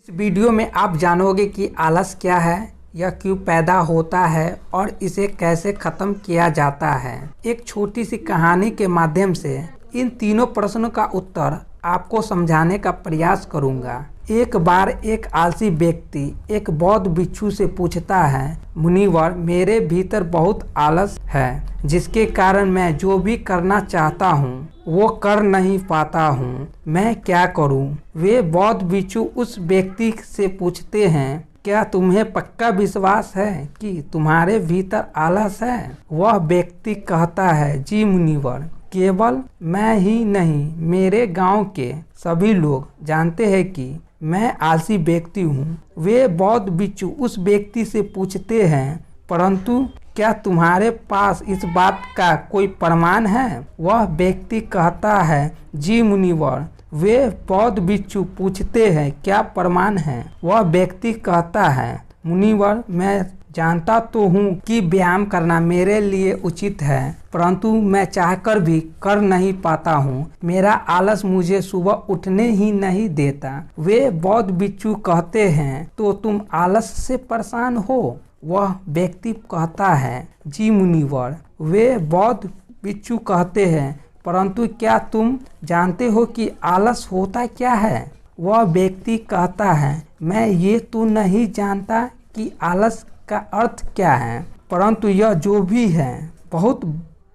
इस वीडियो में आप जानोगे कि आलस क्या है, यह क्यों पैदा होता है और इसे कैसे खत्म किया जाता है। एक छोटी सी कहानी के माध्यम से इन तीनों प्रश्नों का उत्तर आपको समझाने का प्रयास करूंगा। एक बार एक आलसी व्यक्ति एक बौद्ध भिक्षु से पूछता है, मुनिवर, मेरे भीतर बहुत आलस है, जिसके कारण मैं जो भी करना चाहता हूँ वो कर नहीं पाता हूँ। मैं क्या करूँ? वे बौद्ध भिक्षु उस व्यक्ति से पूछते हैं, क्या तुम्हें पक्का विश्वास है कि तुम्हारे भीतर आलस है? वह व्यक्ति कहता है, जी मुनिवर, केवल मैं ही नहीं, मेरे गांव के सभी लोग जानते हैं कि मैं आलसी व्यक्ति हूँ। वे बौद्ध भिक्षु उस व्यक्ति से पूछते हैं, परंतु क्या तुम्हारे पास इस बात का कोई प्रमाण है? वह व्यक्ति कहता है, जी मुनिवर। वे बौद्ध भिक्षु पूछते हैं, क्या प्रमाण है? वह व्यक्ति कहता है, मुनिवर, मैं जानता तो हूँ कि व्यायाम करना मेरे लिए उचित है, परंतु मैं चाहकर भी कर नहीं पाता हूँ। मेरा आलस मुझे सुबह उठने ही नहीं देता। वे बौद्ध भिक्षु कहते हैं, तो तुम आलस से परेशान हो? वह व्यक्ति कहता है, जी मुनिवर। वे बौद्ध भिक्षु कहते हैं, परंतु क्या तुम जानते हो कि आलस होता क्या है? वह व्यक्ति कहता है, मैं ये तो नहीं जानता कि आलस का अर्थ क्या है, परंतु यह जो भी है बहुत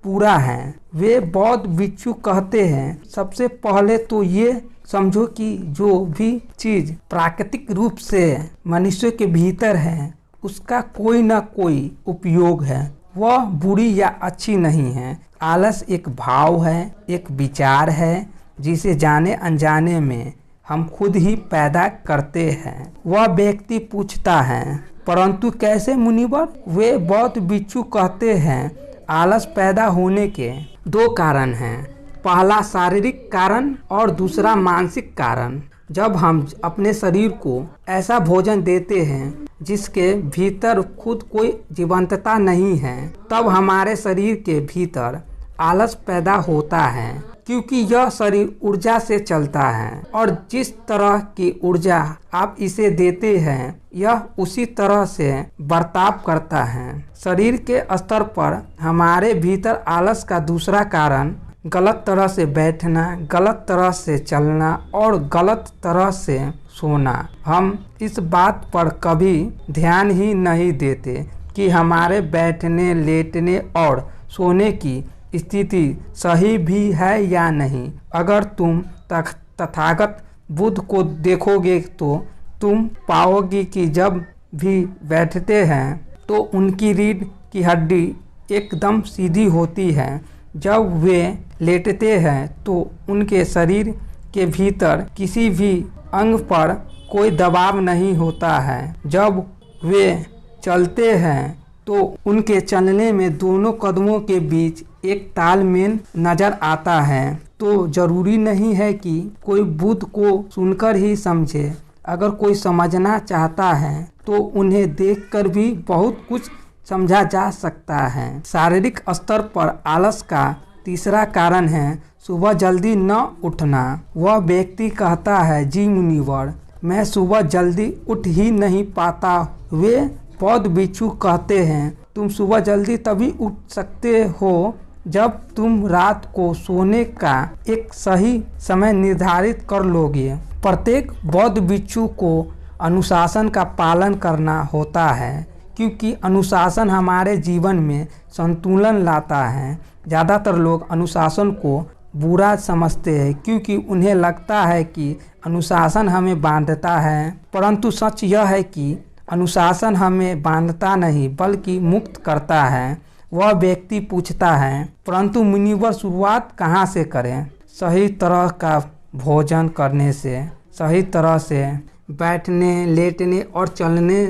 बुरा है। वे बौद्ध भिक्षु कहते हैं, सबसे पहले तो ये समझो कि जो भी चीज प्राकृतिक रूप से मनुष्य के भीतर है उसका कोई ना कोई उपयोग है, वह बुरी या अच्छी नहीं है। आलस एक भाव है, एक विचार है, जिसे जाने अनजाने में हम खुद ही पैदा करते हैं। वह व्यक्ति पूछता है, परंतु कैसे मुनिवर? वे बौद्ध भिक्षु कहते हैं, आलस पैदा होने के दो कारण हैं। पहला शारीरिक कारण और दूसरा मानसिक कारण। जब हम अपने शरीर को ऐसा भोजन देते हैं जिसके भीतर खुद कोई जीवंतता नहीं है, तब हमारे शरीर के भीतर आलस पैदा होता है, क्योंकि यह शरीर ऊर्जा से चलता है और जिस तरह की ऊर्जा आप इसे देते हैं यह उसी तरह से बर्ताव करता है। शरीर के स्तर पर हमारे भीतर आलस का दूसरा कारण गलत तरह से बैठना, गलत तरह से चलना और गलत तरह से सोना। हम इस बात पर कभी ध्यान ही नहीं देते कि हमारे बैठने, लेटने और सोने की स्थिति सही भी है या नहीं। अगर तुम तथागत बुद्ध को देखोगे तो तुम पाओगे कि जब भी बैठते हैं तो उनकी रीढ़ की हड्डी एकदम सीधी होती है। जब वे लेटते हैं तो उनके शरीर के भीतर किसी भी अंग पर कोई दबाव नहीं होता है। जब वे चलते हैं तो उनके चलने में दोनों कदमों के बीच एक तालमेल नजर आता है। तो जरूरी नहीं है कि कोई बुद्ध को सुनकर ही समझे। अगर कोई समझना चाहता है तो उन्हें देखकर भी बहुत कुछ समझा जा सकता है। शारीरिक स्तर पर आलस का तीसरा कारण है सुबह जल्दी न उठना। वह व्यक्ति कहता है, जी मुनिवर, मैं सुबह जल्दी उठ ही नहीं पाता। वे बौद्ध भिक्षु कहते हैं, तुम सुबह जल्दी तभी उठ सकते हो जब तुम रात को सोने का एक सही समय निर्धारित कर लोगे। प्रत्येक बौद्ध भिक्षु को अनुशासन का पालन करना होता है, क्योंकि अनुशासन हमारे जीवन में संतुलन लाता है। ज़्यादातर लोग अनुशासन को बुरा समझते हैं क्योंकि उन्हें लगता है कि अनुशासन हमें बांधता है, परंतु सच यह है कि अनुशासन हमें बांधता नहीं बल्कि मुक्त करता है। वह व्यक्ति पूछता है, परंतु मुनिवर, शुरुआत कहाँ से करें? सही तरह का भोजन करने से, सही तरह से बैठने, लेटने और चलने,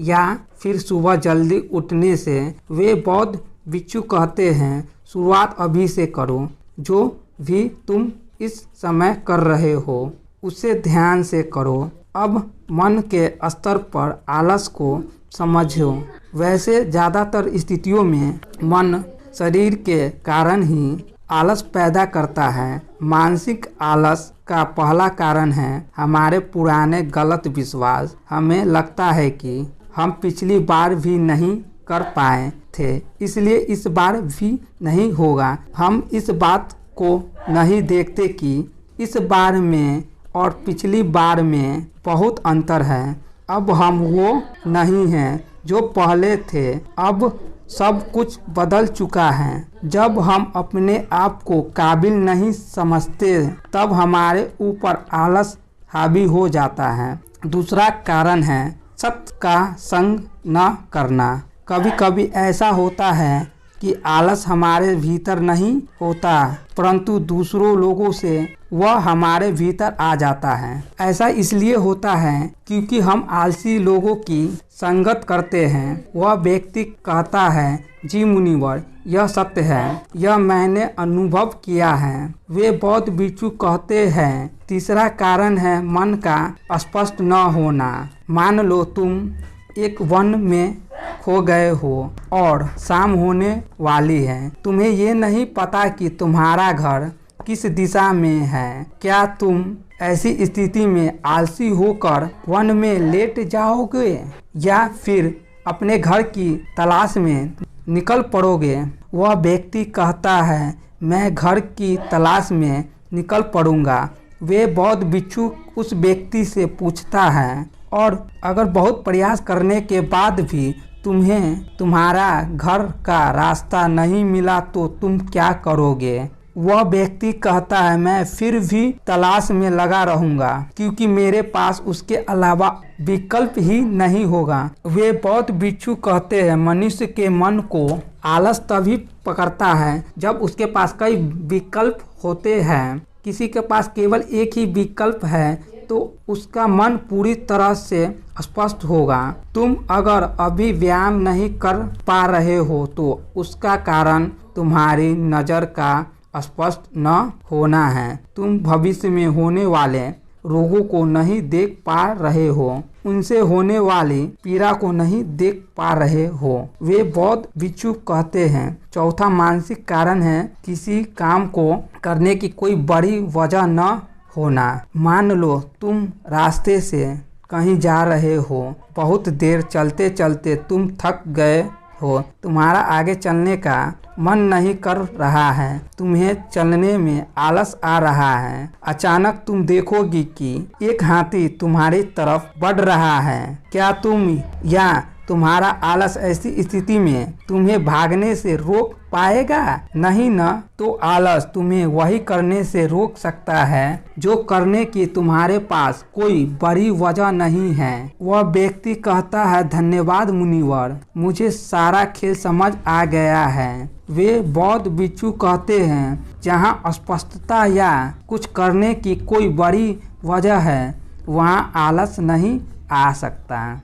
या फिर सुबह जल्दी उठने से? वे बौद्ध भिक्षु कहते हैं, शुरुआत अभी से करो। जो भी तुम इस समय कर रहे हो उसे ध्यान से करो। अब मन के स्तर पर आलस को समझो। वैसे ज़्यादातर स्थितियों में मन शरीर के कारण ही आलस पैदा करता है? मानसिक आलस का पहला कारण है हमारे पुराने गलत विश्वास। हमें लगता है कि हम पिछली बार भी नहीं कर पाए थे, इसलिए इस बार भी नहीं होगा। हम इस बात को नहीं देखते कि इस बार में और पिछली बार में बहुत अंतर है। अब हम वो नहीं हैं जो पहले थे, अब सब कुछ बदल चुका है। जब हम अपने आप को काबिल नहीं समझते तब हमारे ऊपर आलस हावी हो जाता है। दूसरा कारण है सत्य का संग न करना। कभी कभी ऐसा होता है कि आलस हमारे भीतर नहीं होता, परंतु दूसरों लोगों से वह हमारे भीतर आ जाता है। ऐसा इसलिए होता है क्योंकि हम आलसी लोगों की संगत करते हैं। वह व्यक्ति कहता है, जी मुनिवर, यह सत्य है, यह मैंने अनुभव किया है। वे बौद्ध भिक्षु कहते हैं। तीसरा कारण है मन का स्पष्ट न होना। मान लो तुम एक वन में खो गए हो और शाम होने वाली है। तुम्हें ये नहीं पता कि तुम्हारा घर किस दिशा में है। क्या तुम ऐसी स्थिति में आलसी होकर वन में लेट जाओगे या फिर अपने घर की तलाश में निकल पड़ोगे? वह व्यक्ति कहता है, मैं घर की तलाश में निकल पड़ूंगा। वे बौद्ध भिक्षु उस व्यक्ति से पूछता है, और अगर बहुत प्रयास करने के बाद भी तुम्हें तुम्हारा घर का रास्ता नहीं मिला तो तुम क्या करोगे? वह व्यक्ति कहता है, मैं फिर भी तलाश में लगा रहूंगा क्योंकि मेरे पास उसके अलावा विकल्प ही नहीं होगा। वे बौद्ध भिक्षु कहते हैं, मनुष्य के मन को आलस तभी पकड़ता है जब उसके पास कई विकल्प होते हैं। किसी के पास केवल एक ही विकल्प है तो उसका मन पूरी तरह से स्पष्ट होगा। तुम अगर अभी व्यायाम नहीं कर पा रहे हो तो उसका कारण तुम्हारी नज़र का स्पष्ट न होना है। तुम भविष्य में होने वाले रोगों को नहीं देख पा रहे हो, उनसे होने वाली पीड़ा को नहीं देख पा रहे हो। वे बौद्ध भिक्षु कहते हैं। चौथा मानसिक कारण है किसी काम को करने की कोई बड़ी वजह न होना। मान लो तुम रास्ते से कहीं जा रहे हो, बहुत देर चलते चलते तुम थक गए हो, तुम्हारा आगे चलने का मन नहीं कर रहा है, तुम्हें चलने में आलस आ रहा है। अचानक तुम देखोगी कि एक हाथी तुम्हारी तरफ बढ़ रहा है। क्या तुम या तुम्हारा आलस ऐसी स्थिति में तुम्हें भागने से रोक पाएगा? नहीं न। तो आलस तुम्हें वही करने से रोक सकता है जो करने की तुम्हारे पास कोई बड़ी वजह नहीं है। वह व्यक्ति कहता है, धन्यवाद मुनिवर, मुझे सारा खेल समझ आ गया है। वे बौद्ध भिक्षु कहते हैं, जहाँ अस्पष्टता या कुछ करने की कोई बड़ी वजह है वहाँ आलस नहीं आ सकता।